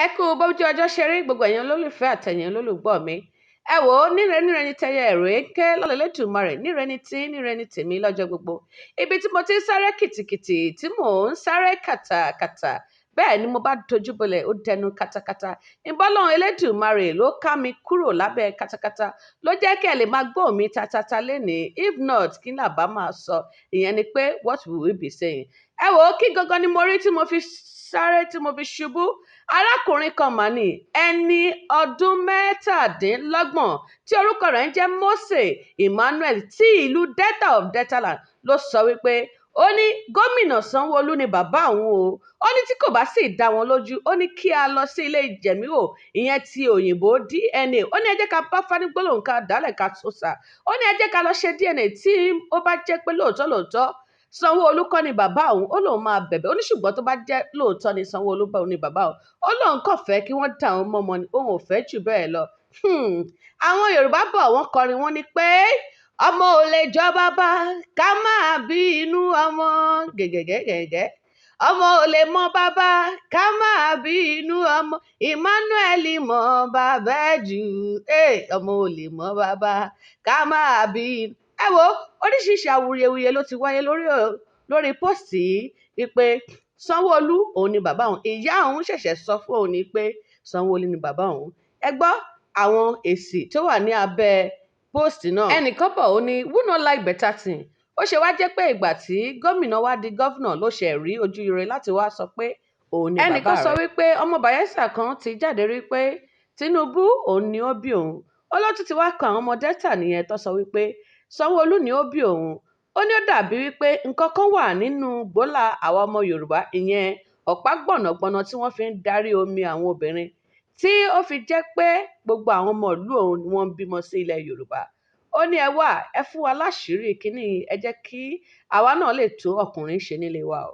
Ẹ kú bójú ọjọ́ ṣe rí gbogbo ẹ̀yin olólùfẹ́ àtẹ̀yin olólùgbọ́ mi. Ẹ wò ó níre ni tẹyẹ ẹ̀rọ èké lọ́lẹ̀ Elédùmarè níre ni tèmi lọ́jọ́ gbogbo. Ibi tí mo ti ń sáré kìtìkìtì tí mò ń sáré kàtàkàtà bẹ́ẹ̀ ni mo bá dojú bolẹ̀ ó dẹnu katakata. Ìbọ́lọ́run Elédùmarè ló ká mi kúrò lábẹ́ katakata ló jẹ́ kí ẹ lè máa gbọ́ mi tatata lénìí. If not kí là bá máa sọ ìyẹn ni pé what will we be saying? Ẹ wò ó kí gangan ni mo rí tí mo fi sáré tí mo fi ṣubú. Arákùnrin kan mà ní ẹni ọdún mẹ́tàdínlọ́gbọ̀n tí orúkọ rẹ̀ ń jẹ́ Mósè Emmanuel tí ìlú Delta of Deltaland ló sọ wípé ó ní gómìnà Sanwoolu ni bàbá òun o. Ó ní tí kò bá sì dá wọn lójú ó ní kí a lọ sí ilé ìjẹ̀míwò ìyẹn ti òyìnbó DNA. Ó ní ẹ jẹ́ ká bá fánígbólóhùn ká dálẹ̀ ká tó sà. Ó ní ẹ jẹ́ ká lọ ṣe DNA tí ó bá jẹ́ pé lóòótọ́ Sanwó-Olú kọ́ ni bàbá òun. Ó lóun máa bẹ̀bẹ̀. Ó ní ṣùgbọ́n tó bá jẹ́ lóòótọ́ ni Sanwó-Olú bá òun ni bàbá òun. Ó lóun kàn fẹ́ kí wọ́n dá òun mọ́mọ́ ni òun ò fẹ́ jù bẹ́ẹ̀ lọ. Àwọn Yorùbá bọ̀ wọ́n kọrin wọ́n ní pé ọmọ ò lè jọ bàbá ká máa bí inú ọmọ gẹ̀gẹ̀gẹ̀gẹ̀. Ọmọ ò lè mọ bàbá ká máa bí inú ọmọ. Emmanuel mọ bàbá jù. Ọmọ ò lè mọ bàbá ká máa bí inú. Ẹ wo oríṣiríṣi awuyewuye ló ti wáyé lórí póòsì yìí wípé Sanwó-Olú òun ni bàbá òun. Ìyá òun ṣẹ̀ṣẹ̀ sọ fún òun ni pé Sanwó-Olú ni bàbá òun. Ẹ gbọ́ àwọn èsì tó wà ní abẹ́ póòsì náà. Ẹnìkan bọ̀ ó ní who no like better thing. Ó ṣe wá jẹ́ pé ìgbà tí gómìnà wá di gọ́vnà ló ṣe rí ojú ire láti wá sọ pé òun ni bàbá rẹ̀. Ẹnìkan sọ wípé ọmọ Bayelsa kan ti jáde rí pé Tinubu òun ni ó bí òun. Ó ló tún ti wá kan àwọn ọmọ Delta nìyẹn tó sọ wípé Sanwó-Olú ni ó bí òun. Ó ní ó dàbí wípé nǹkan kan wà nínú gbólà àwa ọmọ Yorùbá ìyẹn ọ̀pá gbọ̀nàgbọ̀nà tí wọ́n fi ń darí omi àwọn obìnrin tí ó fi jẹ́ pé gbogbo àwọn ọmọ ìlú òun ni wọ́n ń bímọ sí ilẹ̀ Yorùbá. Ó ní ẹ wá ẹ fún wa láṣìírí kínní ẹ jẹ́ kí àwa náà lè tó ọkùnrin ṣe nílé wa o.